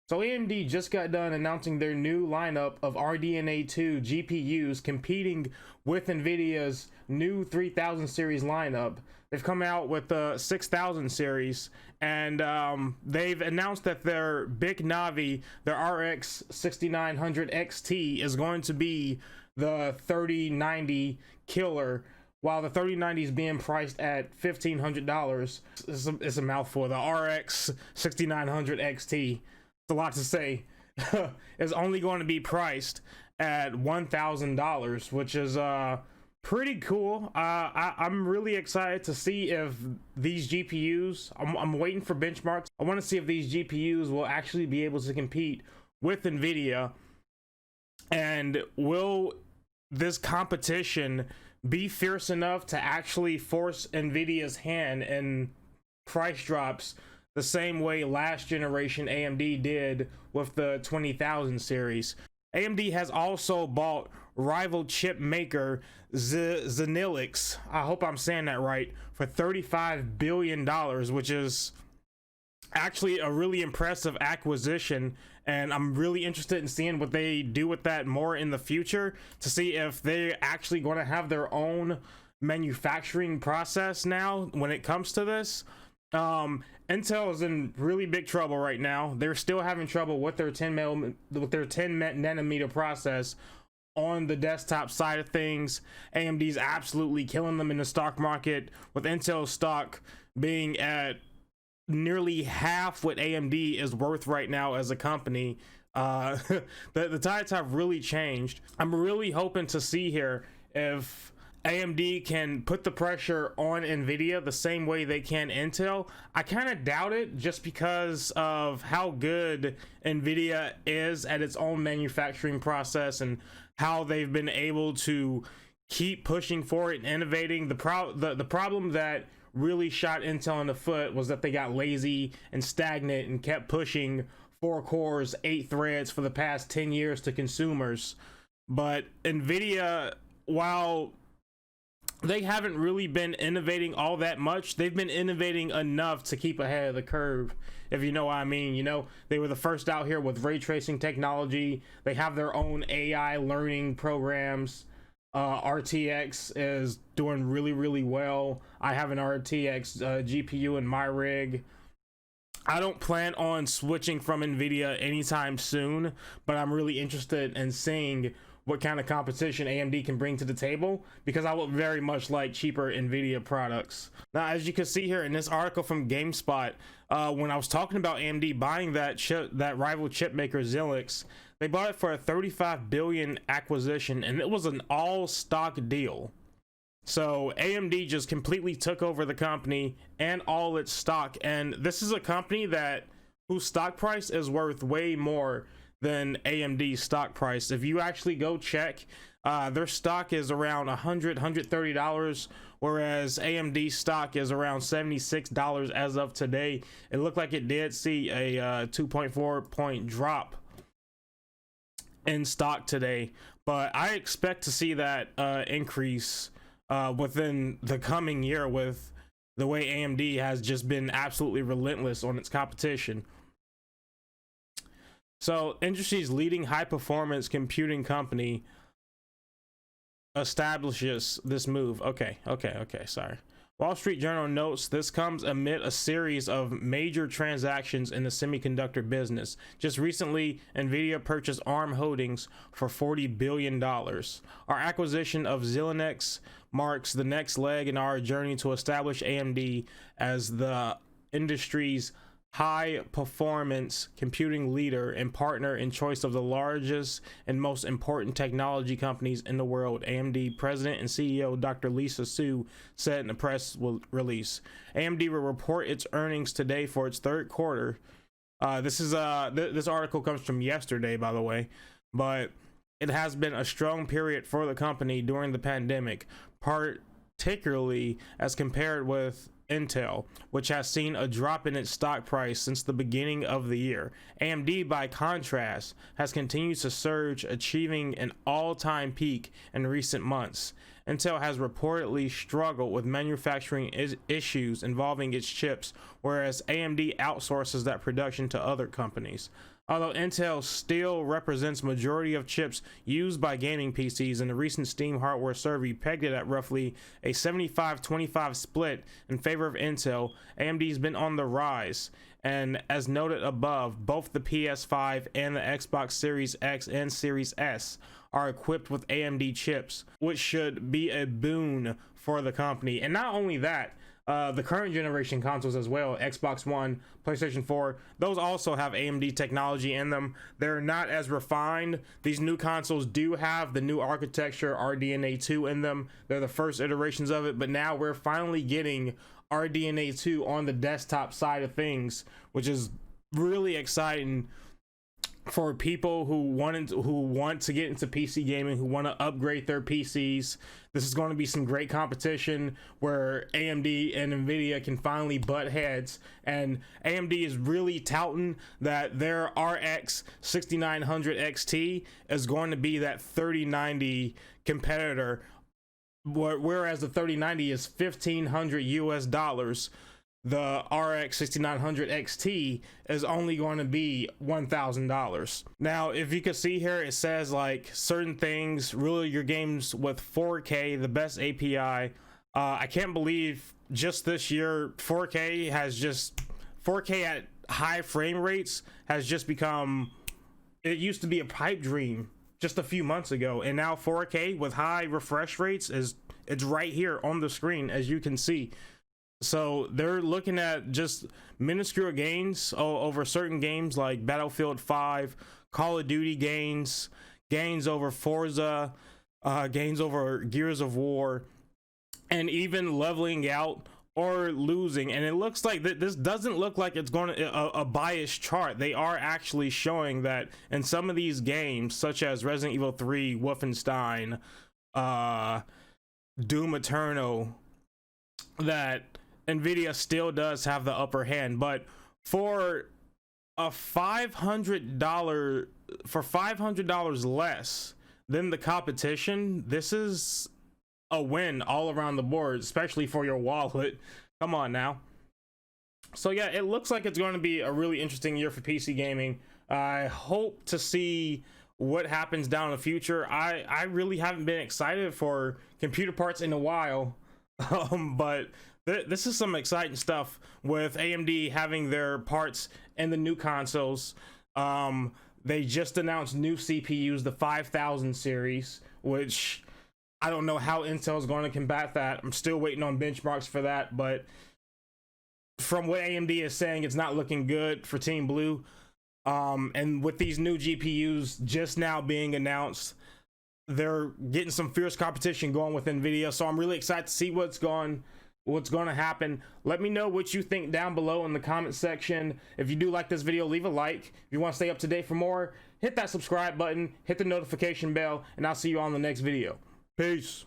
So AMD just got done announcing their new lineup of RDNA 2 GPUs competing with Nvidia's new 3000 series lineup. They've come out with the 6000 series, and they've announced that their big Navi, their RX 6900 XT, is going to be the 3090 killer, while the 3090 is being priced at $1,500. It's a mouthful. The RX 6900 XT, it's a lot to say, is only going to be priced at $1,000, which is pretty cool. I'm really excited to see if these GPUs, I'm waiting for benchmarks. I want to see if these GPUs will actually be able to compete with Nvidia, and will this competition be fierce enough to actually force Nvidia's hand in price drops the same way last generation AMD did with the 20,000 series. AMD has also bought rival chip maker Xilinx, I hope I'm saying that right, for $35 billion, which is actually a really impressive acquisition, and I'm really interested in seeing what they do with that more in the future, to see if they're actually going to have their own manufacturing process now when it comes to this. Intel is in really big trouble right now. They're still having trouble with their 10 nanometer process on the desktop side of things. AMD's absolutely killing them in the stock market, with Intel stock being at nearly half what AMD is worth right now as a company. The tides have really changed. I'm really hoping to see here if AMD can put the pressure on Nvidia the same way they can Intel. I kind of doubt it, just because of how good Nvidia is at its own manufacturing process and how they've been able to keep pushing for it and innovating. The problem that really shot Intel in the foot was that they got lazy and stagnant and kept pushing 4 cores, 8 threads for the past 10 years to consumers. But Nvidia, while they haven't really been innovating all that much, they've been innovating enough to keep ahead of the curve, if you know what I mean. You know, they were the first out here with ray tracing technology. They have their own AI learning programs. RTX is doing really well. I have an RTX GPU in my rig. I don't plan on switching from Nvidia anytime soon, but I'm really interested in seeing what kind of competition AMD can bring to the table, because I would very much like cheaper Nvidia products. Now, as you can see here in this article from GameSpot, when I was talking about AMD buying that rival chip maker Xilinx, they bought it for a $35 billion acquisition, and it was an all stock deal. So AMD just completely took over the company and all its stock, and this is a company whose stock price is worth way more than AMD's stock price. If you actually go check, their stock is around $130, whereas AMD stock is around $76 as of today. It looked like it did see a 2.4 point drop in stock today, but I expect to see that increase within the coming year, with the way AMD has just been absolutely relentless on its competition. So, industry's leading high-performance computing company establishes this move. Okay, sorry. Wall Street Journal notes this comes amid a series of major transactions in the semiconductor business. Just recently, Nvidia purchased ARM Holdings for $40 billion. Our acquisition of Xilinx marks the next leg in our journey to establish AMD as the industry's high performance computing leader and partner in choice of the largest and most important technology companies in the world, AMD President and CEO Dr. Lisa Su said in a press release. AMD will report its earnings today for its third quarter. This article comes from yesterday, by the way, but it has been a strong period for the company during the pandemic, particularly as compared with Intel, which has seen a drop in its stock price since the beginning of the year. AMD, by contrast, has continued to surge, achieving an all-time peak in recent months. Intel has reportedly struggled with manufacturing issues involving its chips, whereas AMD outsources that production to other companies. Although Intel still represents majority of chips used by gaming PCs, in a recent Steam hardware survey pegged it at roughly a 75-25 split in favor of Intel, AMD's been on the rise. And as noted above, both the PS5 and the Xbox Series X and Series S are equipped with AMD chips, which should be a boon for the company. And not only that, the current generation consoles as well, Xbox One, PlayStation 4, those also have AMD technology in them. They're not as refined. These new consoles do have the new architecture RDNA 2 in them. They're the first iterations of it, but now we're finally getting RDNA 2 on the desktop side of things, which is really exciting for people who want to get into PC gaming, who want to upgrade their PCs. This is going to be some great competition where AMD and Nvidia can finally butt heads, and AMD is really touting that their RX 6900 XT is going to be that 3090 competitor, whereas the 3090 is $1,500 US. The RX 6900 XT is only going to be $1,000. Now, if you can see here, it says like certain things, rule your games with 4K, the best API. I can't believe just this year 4K at high frame rates has just become, it used to be a pipe dream just a few months ago, and now 4K with high refresh rates it's right here on the screen, as you can see. So they're looking at just minuscule gains over certain games like Battlefield 5, Call of Duty gains over Forza, gains over Gears of War, and even leveling out or losing. And it looks like this doesn't look like it's going to a biased chart. They are actually showing that in some of these games, such as Resident Evil 3, Wolfenstein, Doom Eternal, that Nvidia still does have the upper hand. But for a $500 less than the competition, this is a win all around the board, especially for your wallet. Come on now. So yeah, it looks like it's going to be a really interesting year for PC gaming. I hope to see what happens down in the future. I really haven't been excited for computer parts in a while, but this is some exciting stuff with AMD having their parts in the new consoles. They just announced new CPUs, the 5000 series, which I don't know how Intel is going to combat that. I'm still waiting on benchmarks for that, but from what AMD is saying, it's not looking good for Team Blue. And with these new GPUs just now being announced, they're getting some fierce competition going with Nvidia. So I'm really excited to see what's going to happen. Let me know what you think down below in the comment section. If you do like this video, leave a like. If you want to stay up to date for more, hit that subscribe button, hit the notification bell, and I'll see you on the next video. Peace.